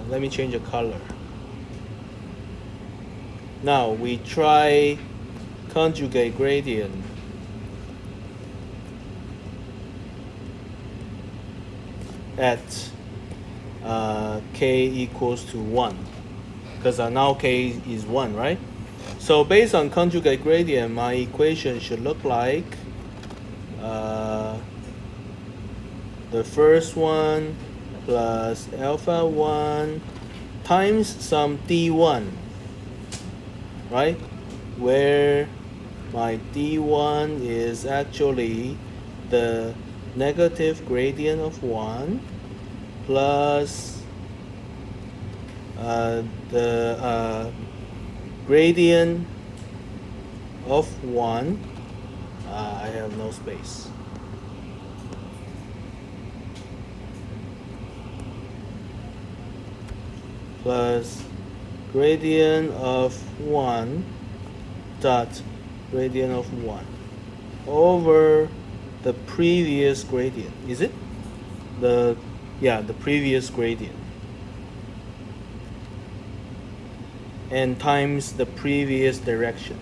let me change the color. Now we try conjugate gradient. At k equals to 1, because now k is 1, right? So based on conjugate gradient, my equation should look like the first one plus alpha 1 times some d1, right? Where my d1 is actually the negative gradient of 1 plus the gradient of 1. I have no space. Plus gradient of 1 dot gradient of 1 over the previous gradient. Is it? The previous gradient. And times the previous direction.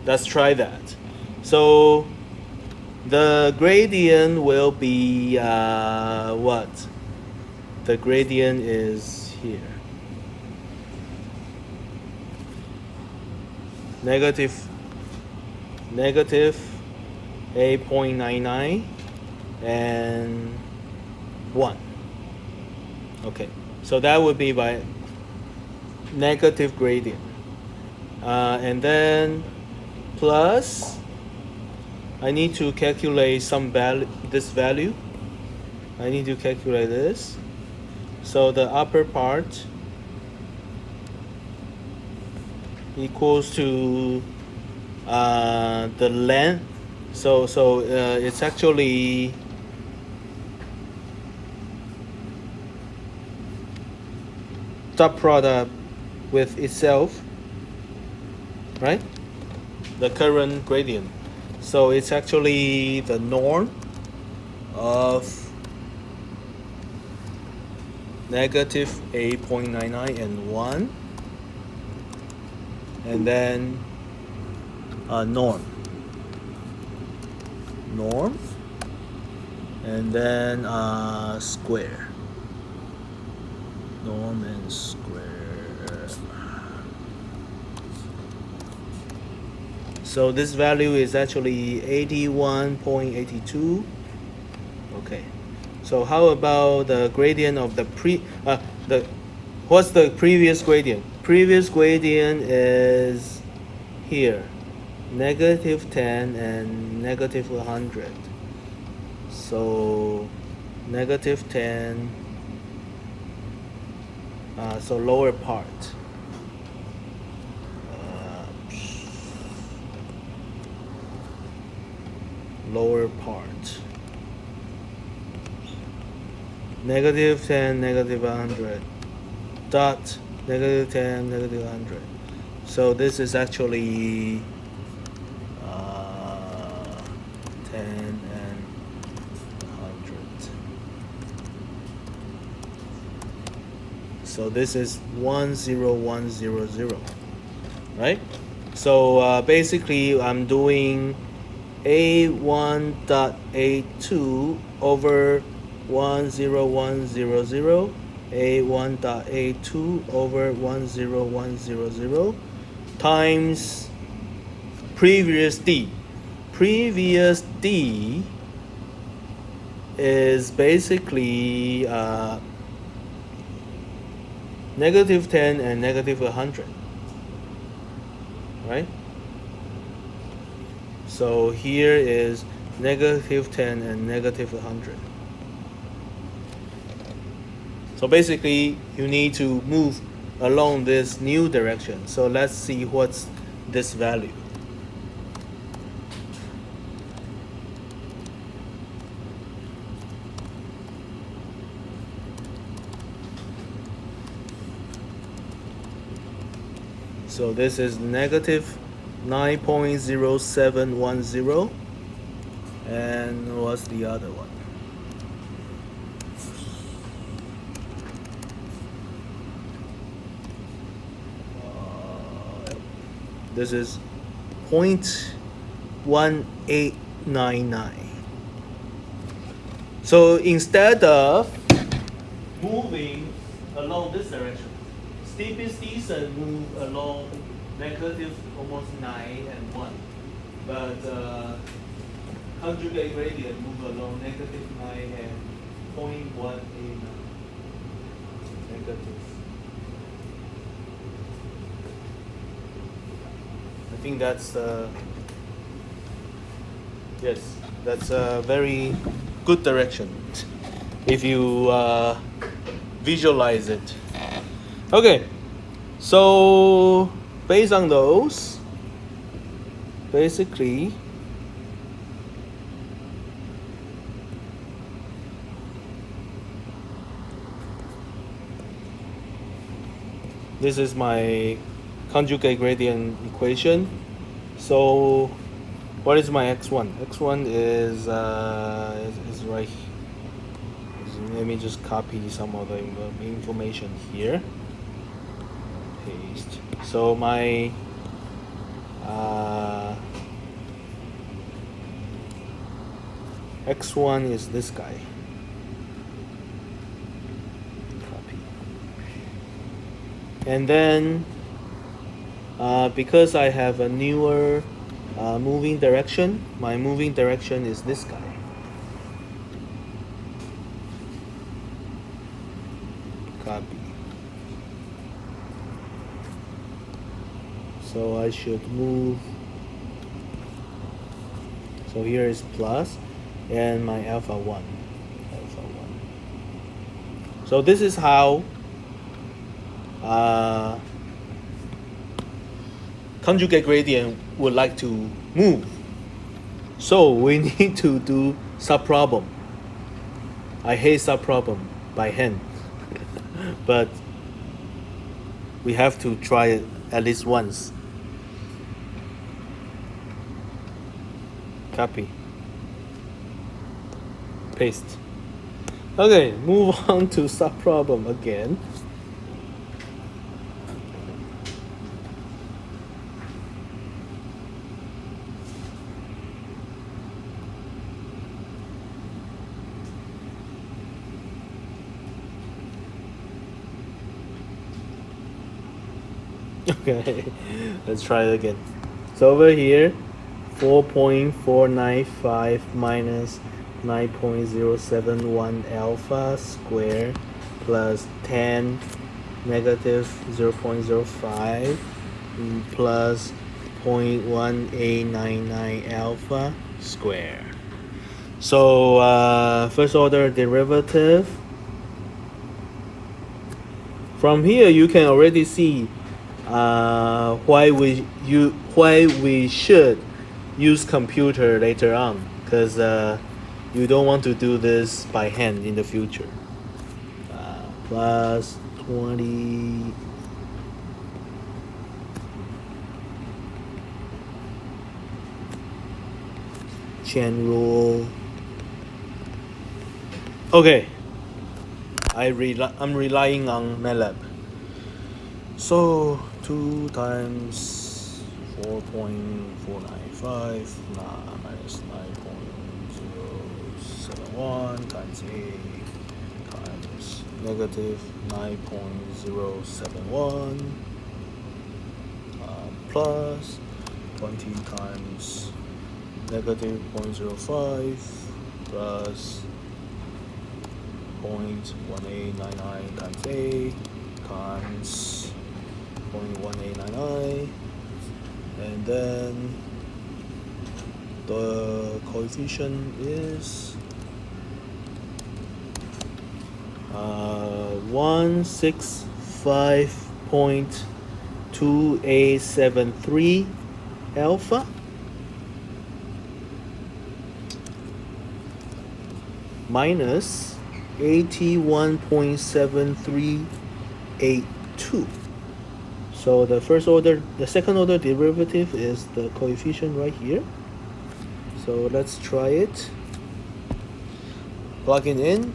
Let's try that. So the gradient will be what? The gradient is here. Negative 8.99 and 1. Okay, so that would be by negative gradient. And then plus, I need to calculate some value, this value. I need to calculate this. So the upper part equals to the length. So it's actually dot product with itself, right? The current gradient. So it's actually the norm of negative 8.99 and 1, and then norm, and then square, norm and square. So this value is actually 81.82. Okay. So how about the gradient of the what's the previous gradient? Previous gradient is here, negative 10 and negative 100. So negative 10, so lower part. Lower part. Negative 10, negative 100. Dot, negative 10, negative 100. So this is actually 10 and 100. So this is 10100, right? So basically I'm doing A1.82 over 10100, A1.82 over 10100 times previous D. Previous D is basically negative 10 and negative 100, right? So here is negative 10 and negative 100. So basically, you need to move along this new direction. So let's see what's this value. So this is negative 9.0710. And what's the other one? This is 0.1899. So instead of moving along this direction, steepest descent move along negative almost 9 and 1. But conjugate gradient move along negative 9 and 0.189. Negative. I think that's yes, that's a very good direction if you visualize it. Okay, so based on those, basically this is my conjugate gradient equation. So what is my x1? X1 is right here. Let me just copy some of the information here. Paste. So my x1 is this guy. Copy. And then because I have a newer moving direction, my moving direction is this guy. Copy. So I should move. So here is plus, and my alpha 1. So this is how conjugate gradient would like to move. So we need to do subproblem. I hate subproblem by hand, but we have to try it at least once. Copy. Paste. Okay, move on to subproblem again. Okay, let's try it again. So over here, 4.495 minus 9.071 alpha square plus 10 negative 0.05 plus 0.1899 alpha square. So first order derivative. From here you can already see why we should use computer later on, because you don't want to do this by hand in the future. Plus 20 chain rule. Okay, I'm relying on MATLAB. So 2 times 4.495 minus 9.071 times A times negative 9.071 plus 20 times negative 0.05 plus 0.1899 times A times 0.1899, and then the coefficient is 165.2873 alpha minus 81.7382. So the second order derivative is the coefficient right here. So let's try it. Plug it in.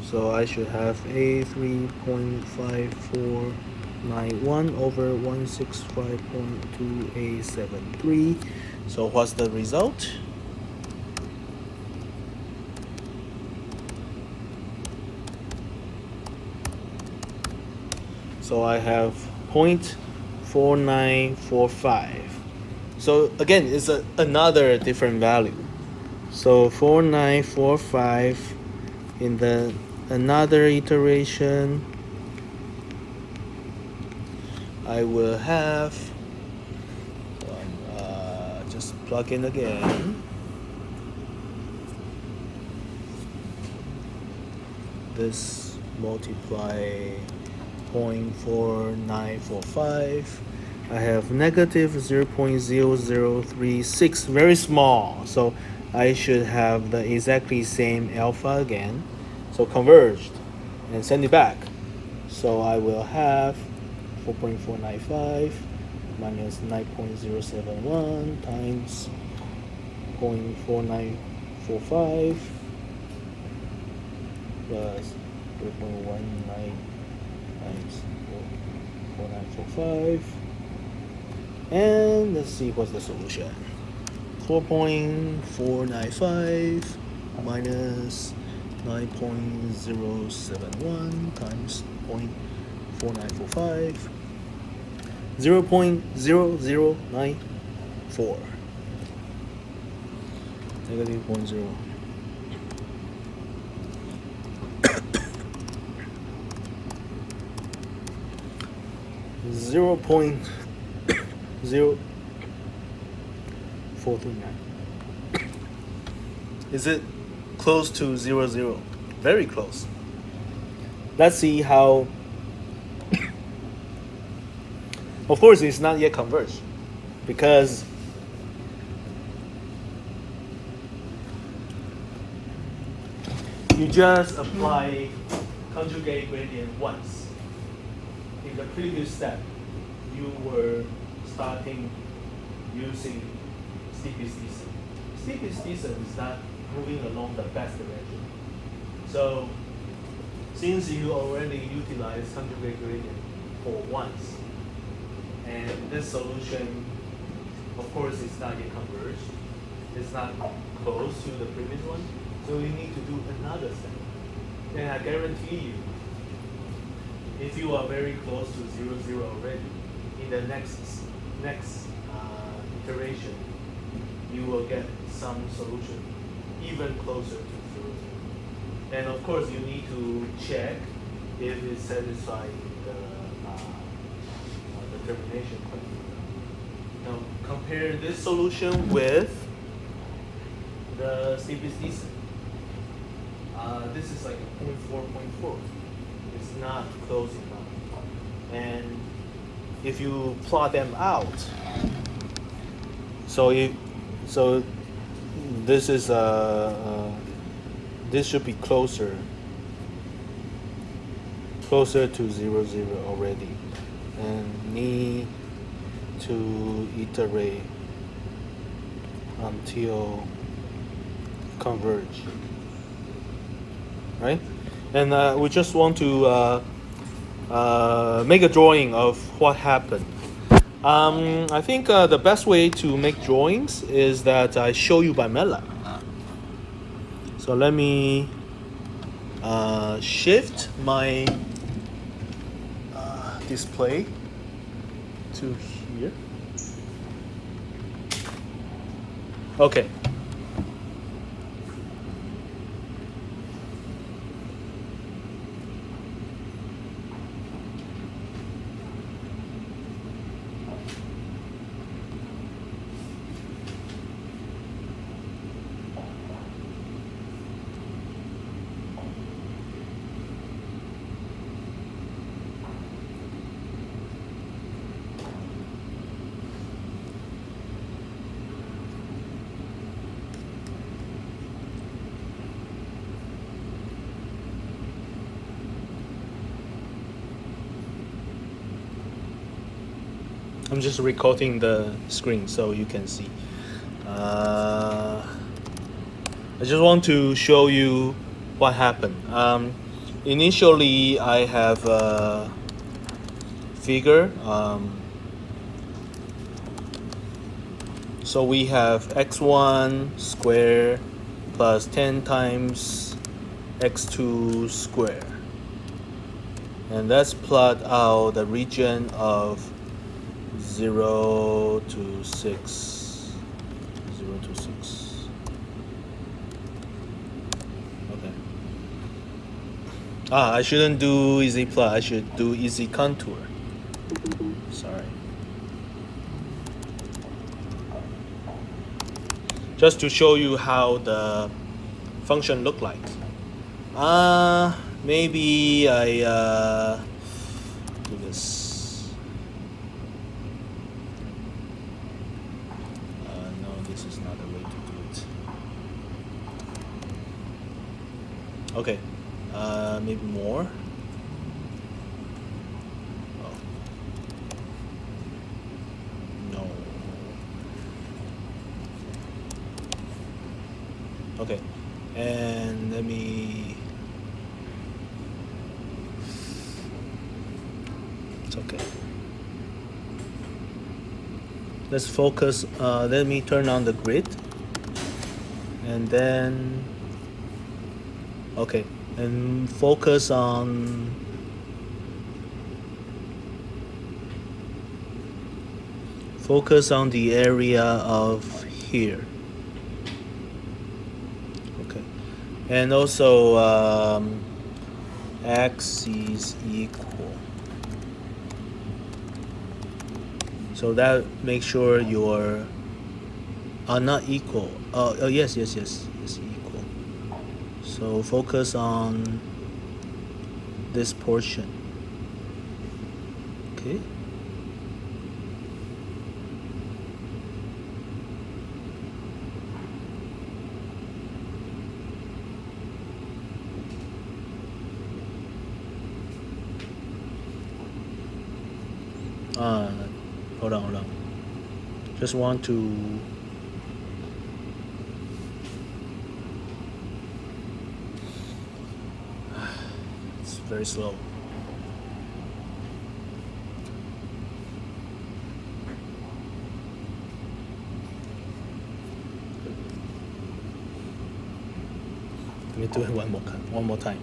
So I should have a 3.5491 over 165.2873. So what's the result? So I have 0.4945. So again, it's another different value. So 4945 in the another iteration, I will have just plug in again. This multiply 0.4945. I have negative 0.0036, very small. So I should have the exactly same alpha again. So converged and send it back. So I will have 4.495 minus 9.071 times 0.4945 plus 3.19 times 4945. And let's see what's the solution. 4.495 minus 9.071 times 0.4945. 0.0094. Negative 0.0. 0.0439. Is it close to 0, 0? Very close. Let's see how. Of course, it's not yet converged because you just apply conjugate gradient once. In the previous step, you were starting using steepest descent. Steepest descent is not moving along the best direction. So, since you already utilized conjugate gradient for once, and this solution, of course, is not yet converged. It's not close to the previous one. So you need to do another step. And I guarantee you, if you are very close to 0, 0 already, in the next iteration, you will get some solution even closer to 0, 0. And of course, you need to check if it's satisfying the termination criteria. Now compare this solution with the steepest descent. This is like a 0.4. It's not close enough. And if you plot them out, so this is this should be closer to 0, 0 already, and need to iterate until converge, right? And we just want to make a drawing of what happened. I think the best way to make drawings is that I show you by MATLAB. So let me shift my display to here. Okay. I'm just recording the screen so you can see. I just want to show you what happened. initially I have a figure. So we have x1 square plus 10 times x2 square. And let's plot out the region of 0 to 6. 0 to 6. Okay. I shouldn't do easy plot. I should do easy contour. Sorry. Just to show you how the function look like. Maybe I do this. No, this is not the way to do it. Okay, maybe more. Oh. No. Okay, and let me. It's okay. Let's focus. Let me turn on the grid, and then. Okay, and focus on. Focus on the area of here. And also x is equal. So that makes sure you're not equal. Oh yes, equal. So focus on this portion. Okay. Hold on. Just want to. It's very slow. Let me do it one more time.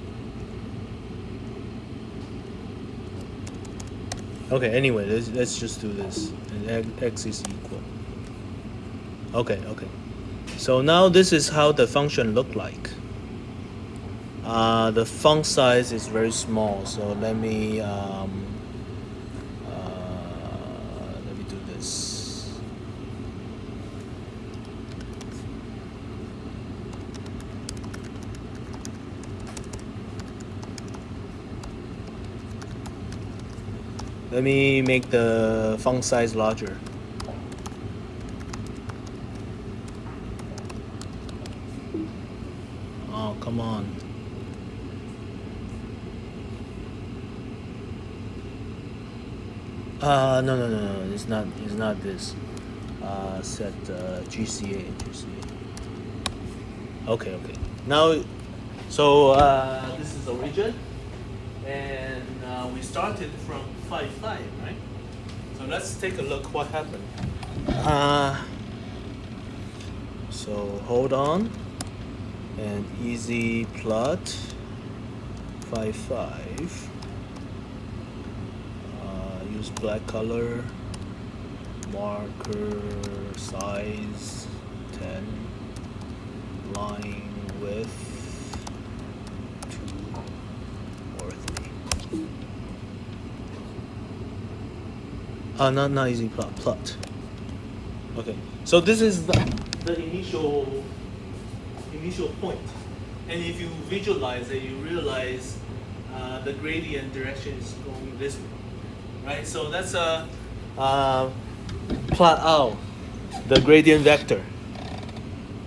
Okay, anyway, let's just do this. And x is equal. Okay. So now this is how the function look like. The font size is very small, so let me do this. Let me make the font size larger. Oh, come on. No. It's not this. Set GCA. Okay. Now, so this is origin, and we started from 5, right? So let's take a look what happened. So hold on, and easy plot 5. Use black color, marker size 10, line width 2 or 3. Not easy plot. Okay, so this is the initial point, and if you visualize it, you realize the gradient direction is going this way, right? So that's a plot out the gradient vector,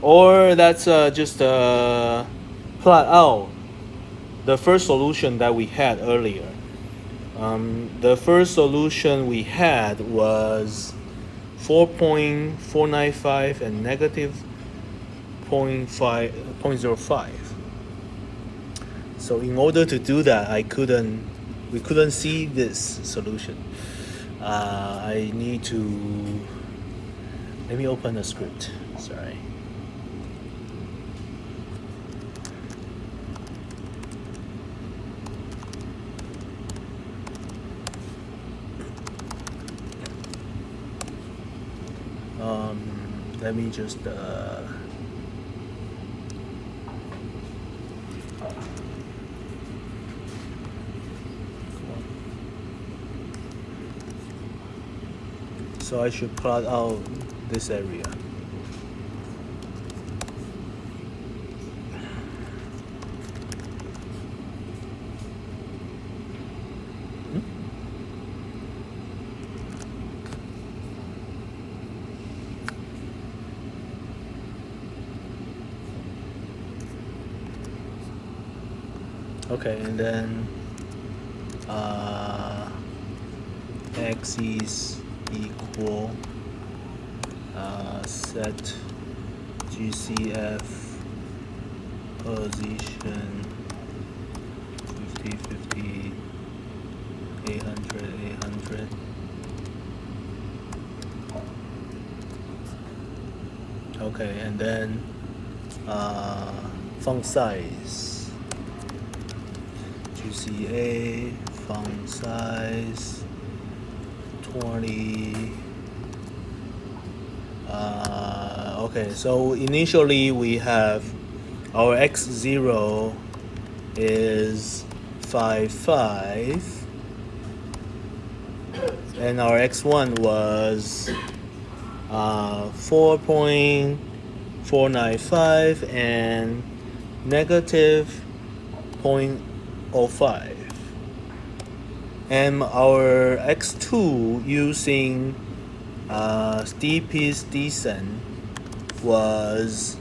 or that's just plot out the first solution that we had earlier. The first solution we had was 4.495 and negative 0.05. So in order to do that, we couldn't see this solution. I need to, let me open the script, sorry. Let me just so I should plot out this area. Okay, and then x is equal set GCF position 50, 50, 800, 800. Okay, and then font size GCA font size 20. Okay, so initially we have our x0 is 5, and our x1 was 4.495 and negative 0.05. And our x2 using steepest descent was,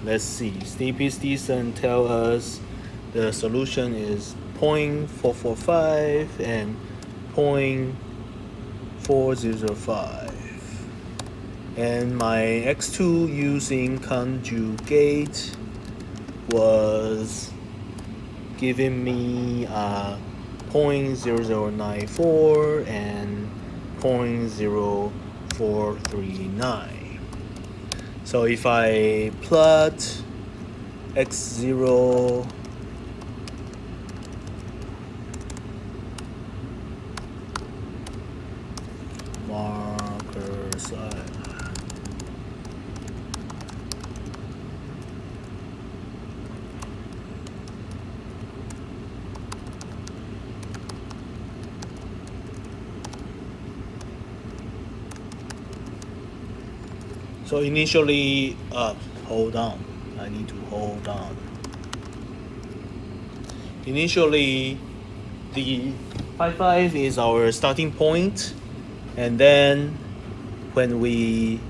let's see, steepest descent tell us the solution is 0.445 and 0.405. And my x2 using conjugate was giving me 0.0094 and 0.0439. So if I plot x0 marker size, so initially, hold on, I need to hold on. Initially, the 5 is our starting point, and then when we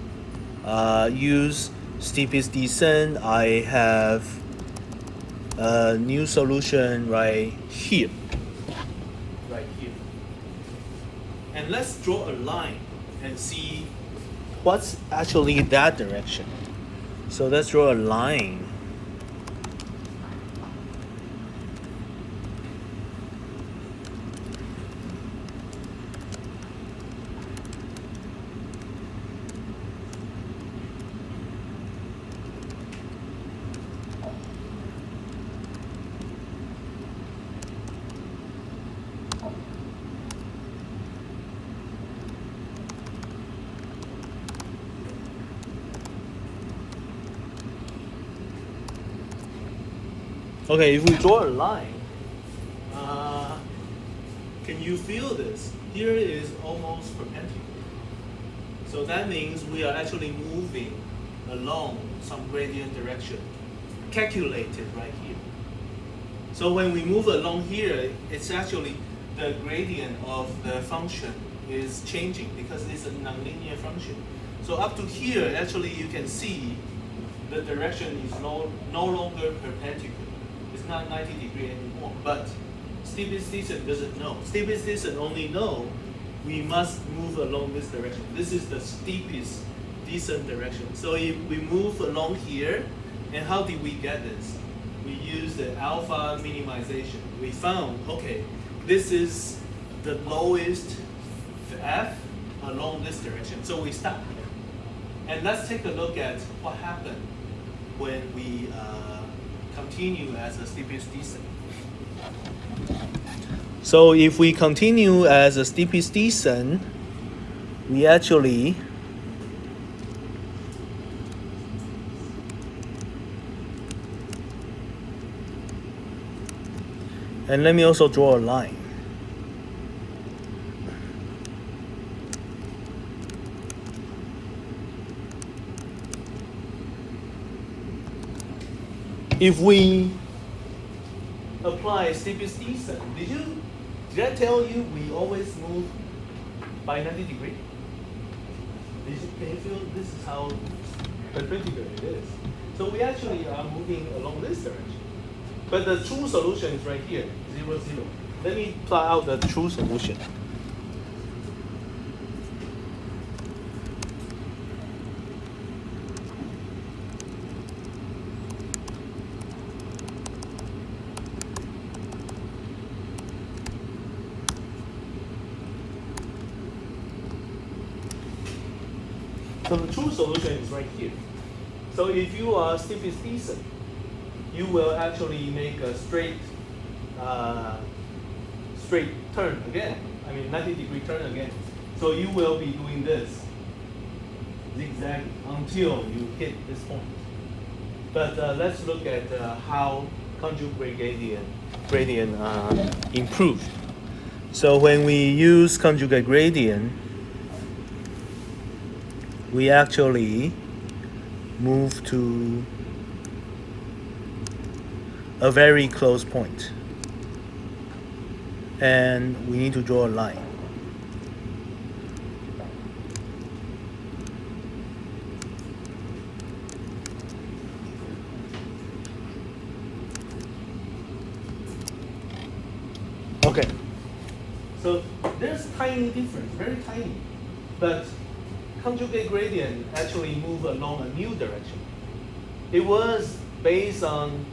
use steepest descent, I have a new solution right here. Right here. And let's draw a line and see what's actually that direction. So let's draw a line. Okay, if we draw a line, can you feel this? Here is almost perpendicular. So that means we are actually moving along some gradient direction, calculated right here. So when we move along here, it's actually the gradient of the function is changing because it's a nonlinear function. So up to here, actually you can see the direction is no longer perpendicular. It's not 90 degrees anymore, but steepest descent doesn't know. Steepest descent only know we must move along this direction. This is the steepest descent direction. So if we move along here, and how did we get this? we use the alpha minimization. We found, okay, this is the lowest f along this direction. So we stop here. And let's take a look at what happened when we continue as a steepest descent. So if we continue as a steepest descent, we actually and let me also draw a line. If we apply steepest descent, did I tell you we always move by 90 degrees? Can you feel this is how perpendicular it is? So we actually are moving along this direction. But the true solution is right here, 0, 0. Let me plot out the true solution. So the true solution is right here. So if you are steepest descent, you will actually make a straight turn again. I mean 90-degree turn again. So you will be doing this zigzag until you hit this point. But let's look at how conjugate gradient improved. So when we use conjugate gradient, we actually move to a very close point. And we need to draw a line. Okay. So there's tiny difference, very tiny. But conjugate gradient actually move along a new direction. It was based on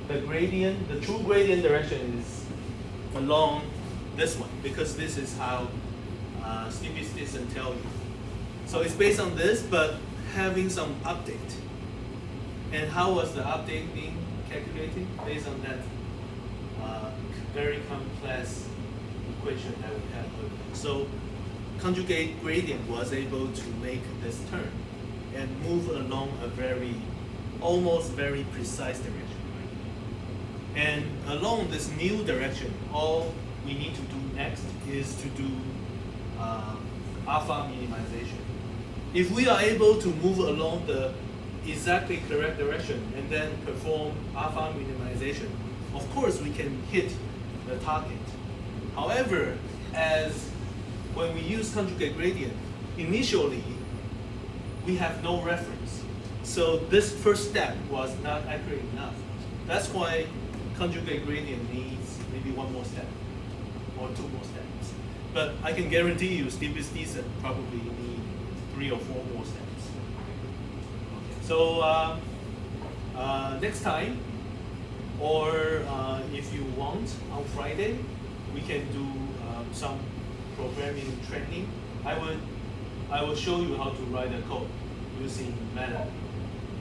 the gradient, the true gradient direction is along this one, because this is how steepest descent tell you. So it's based on this, but having some update. And how was the update being calculated? Based on that very complex equation that we had earlier. So conjugate gradient was able to make this turn and move along a almost very precise direction. And along this new direction, all we need to do next is to do alpha minimization. If we are able to move along the exactly correct direction and then perform alpha minimization, of course we can hit the target. However, when we use conjugate gradient, initially we have no reference. So this first step was not accurate enough. That's why conjugate gradient needs maybe one more step or two more steps. But I can guarantee you steepest descent probably need 3 or 4 more steps. Okay. So next time, or if you want, on Friday, we can do some programming training. I will show you how to write a code using MATLAB.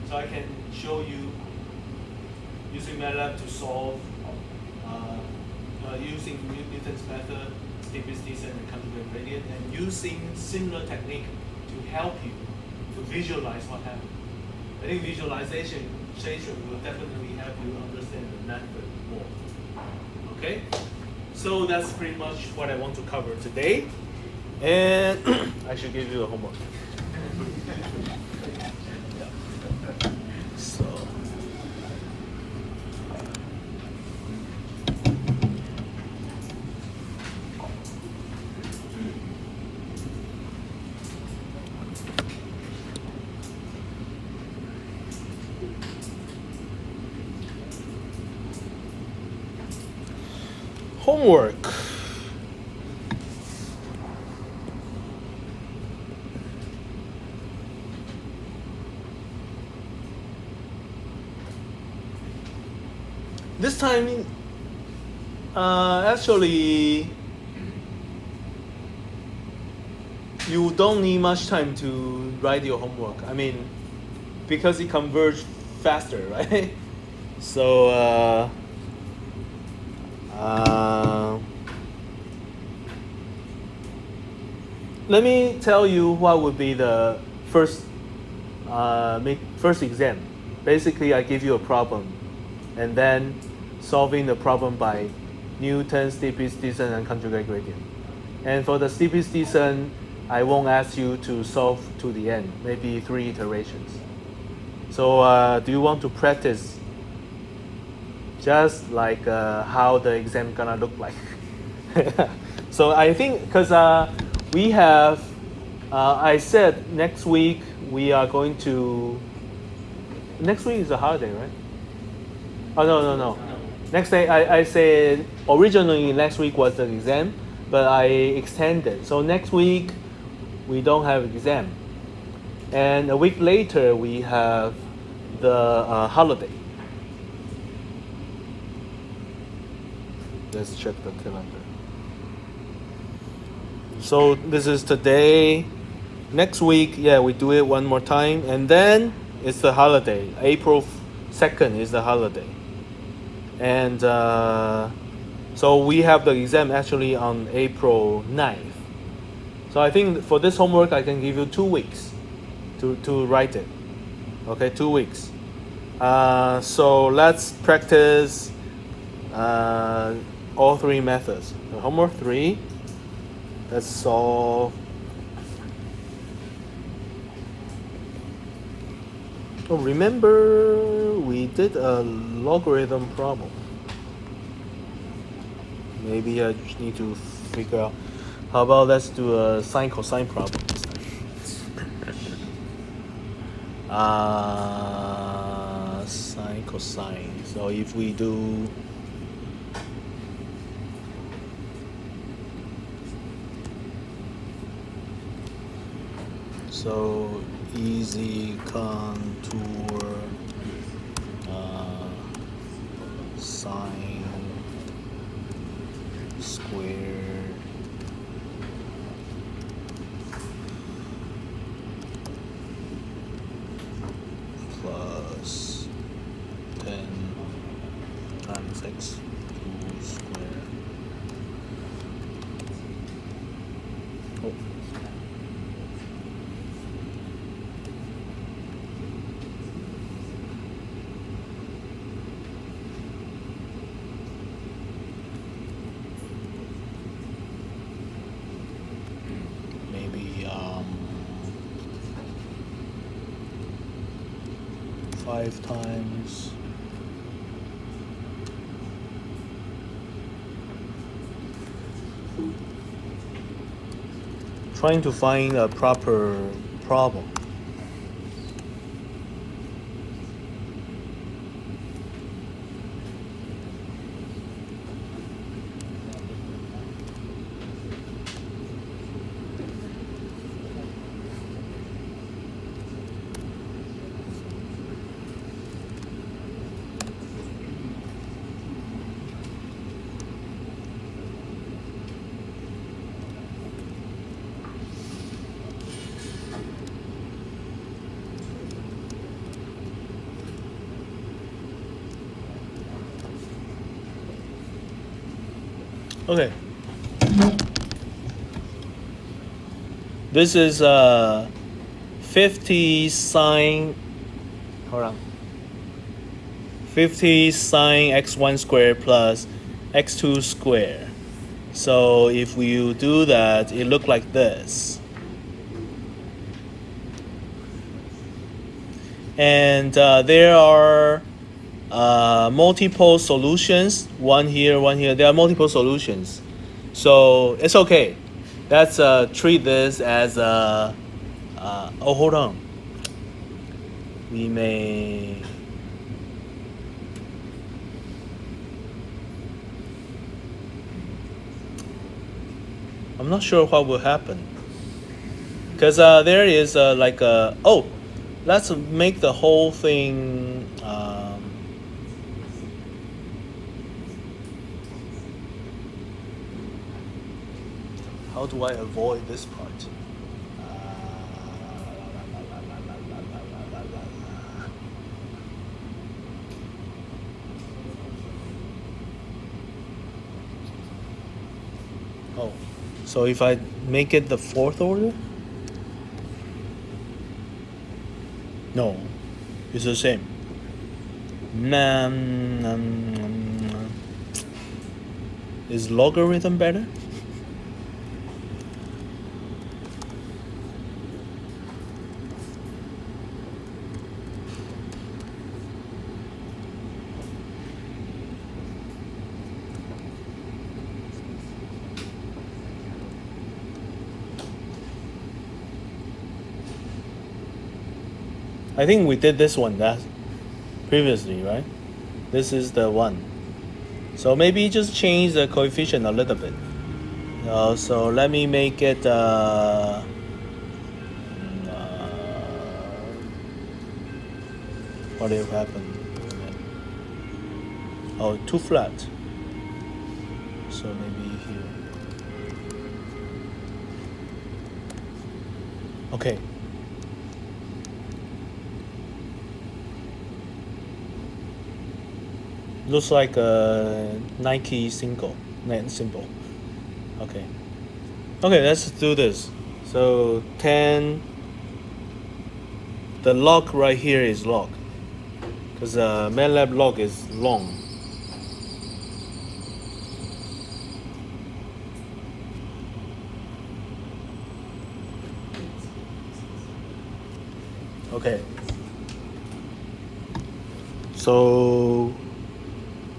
So I can show you using MATLAB to solve using Newton's method, steepest descent and conjugate gradient, and using similar technique to help you to visualize what happened. I think visualization will definitely help you understand the method more. Okay? So that's pretty much what I want to cover today. And I should give you a homework. So homework. This time, actually, you don't need much time to write your homework. I mean, because it converges faster, right? So, let me tell you what would be the first exam. Basically, I give you a problem, and then solving the problem by Newton's steepest descent and conjugate gradient. And for the steepest descent, I won't ask you to solve to the end, maybe 3 iterations. So do you want to practice just like how the exam gonna look like? So I think because we have, I said next week we are going to, next week is a holiday, right? Oh, no. Next day, I said originally next week was the exam, but I extended. So next week, we don't have exam. And a week later, we have the holiday. Let's check the calendar. So this is today. Next week, yeah, we do it one more time. And then it's the holiday. April 2nd is the holiday. And so we have the exam actually on April 9th. So I think for this homework, I can give you 2 weeks to write it. Okay, 2 weeks. So let's practice all 3 methods. So homework 3, let's solve. Oh, remember we did a logarithm problem. Maybe I just need to figure out. How about let's do a sine cosine problem this time. Sine cosine. So if we do easy contour sine squared plus 10 times x2 squared. Oh. Maybe 5 times trying to find a proper problem. Okay. This is 50 sine, hold on. 50 sine x1 squared plus x2 squared. So if you do that, it looks like this. And there are multiple solutions, one here, one here. There are multiple solutions, so it's okay. Let's treat this as a. Oh, hold on. We may. I'm not sure what will happen, because there is like a. Oh, let's make the whole thing. how do I avoid this part? Oh, so if I make it the fourth order? No, it's the same. Is logarithm better? I think we did this one previously, right? This is the one. So maybe just change the coefficient a little bit. So let me make it what will happen? Oh, too flat. So maybe here. Okay. Looks like a Nike symbol. Okay. Okay, let's do this. So 10. The log right here is log, because MATLAB log is long. Okay. So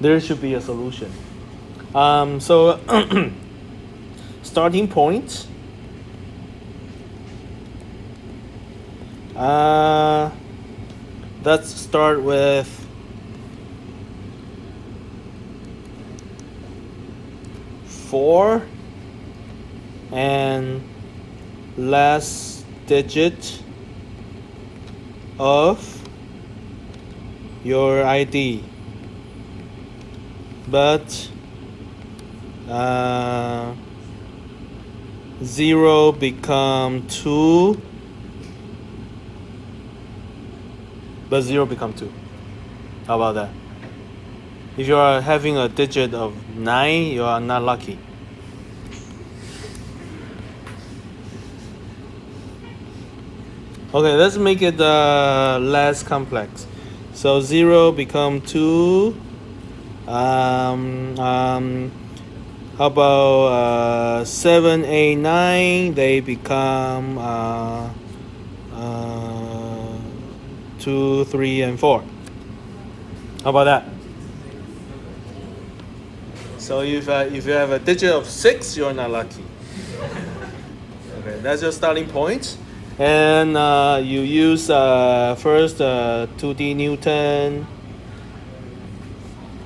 there should be a solution. So starting point. Let's start with four and last digit of your ID, but 0 become 2, but 0 become 2. How about that? If you are having a digit of 9, you are not lucky. Okay, let's make it less complex. So 0 become 2. How about 7, 8, 9? They become 2, 3, and 4. How about that? So if you have a digit of 6, you're not lucky. Okay, that's your starting point. And you use first 2D Newton,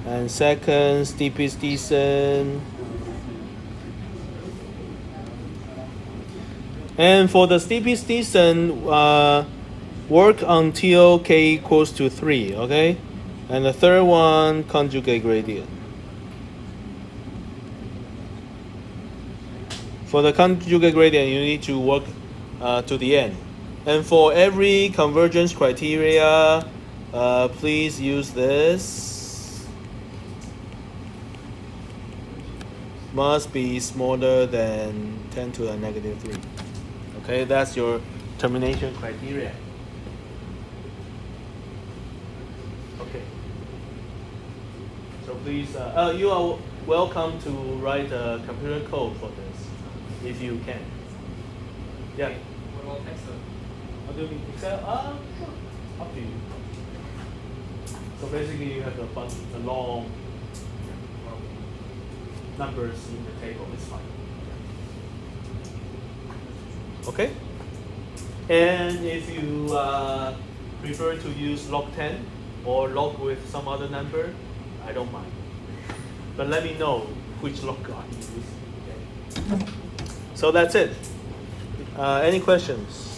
and second steepest descent. And for the steepest descent, work until k equals to 3, okay? And the third one, conjugate gradient. For the conjugate gradient, you need to work to the end. And for every convergence criteria, please use this. Must be smaller than 10 to the negative 3. Okay, that's your termination criteria. Okay. So please, you are welcome to write a computer code for this, if you can. Yeah. What about Excel? How do you mean Excel? Sure. Up to you. So basically, you have the long numbers in the table. It's fine. Okay. And if you prefer to use log 10 or log with some other number, I don't mind. But let me know which log are you using. Okay. So that's it. Any questions?